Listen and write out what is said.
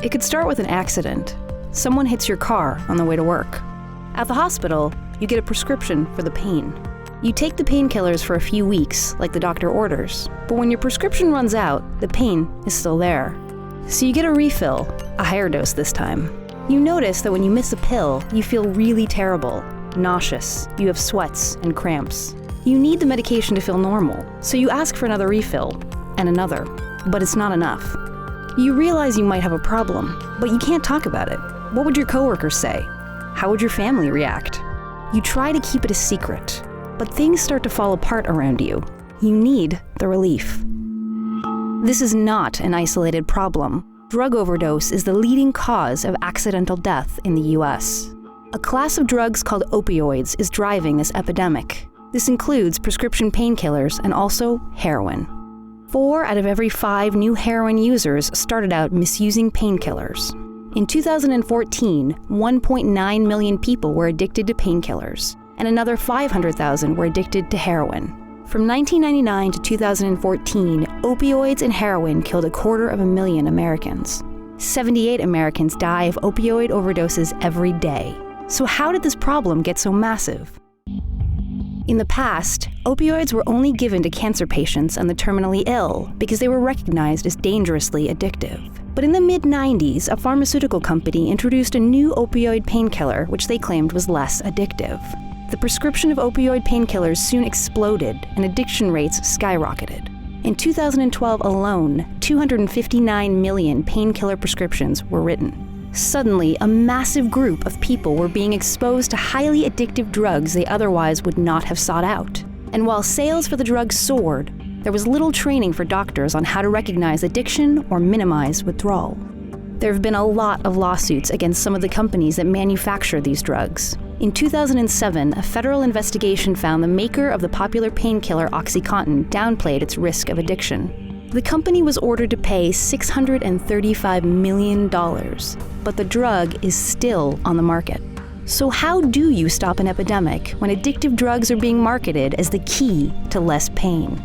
It could start with an accident. Someone hits your car on the way to work. At the hospital, you get a prescription for the pain. You take the painkillers for a few weeks, like the doctor orders, but when your prescription runs out, the pain is still there. So you get a refill, a higher dose this time. You notice that when you miss a pill, you feel really terrible, nauseous, you have sweats and cramps. You need the medication to feel normal, so you ask for another refill, and another, but it's not enough. You realize you might have a problem, but you can't talk about it. What would your coworkers say? How would your family react? You try to keep it a secret, but things start to fall apart around you. You need the relief. This is not an isolated problem. Drug overdose is the leading cause of accidental death in the US. A class of drugs called opioids is driving this epidemic. This includes prescription painkillers and also heroin. 4 out of every 5 new heroin users started out misusing painkillers. In 2014, 1.9 million people were addicted to painkillers, and another 500,000 were addicted to heroin. From 1999 to 2014, opioids and heroin killed 250,000 Americans. 78 Americans die of opioid overdoses every day. So how did this problem get so massive? In the past, opioids were only given to cancer patients and the terminally ill because they were recognized as dangerously addictive. But in the mid-90s, a pharmaceutical company introduced a new opioid painkiller which they claimed was less addictive. The prescription of opioid painkillers soon exploded and addiction rates skyrocketed. In 2012 alone, 259 million painkiller prescriptions were written. Suddenly, a massive group of people were being exposed to highly addictive drugs they otherwise would not have sought out. And while sales for the drugs soared, there was little training for doctors on how to recognize addiction or minimize withdrawal. There have been a lot of lawsuits against some of the companies that manufacture these drugs. In 2007, a federal investigation found the maker of the popular painkiller OxyContin downplayed its risk of addiction. The company was ordered to pay $635 million, but the drug is still on the market. So how do you stop an epidemic when addictive drugs are being marketed as the key to less pain?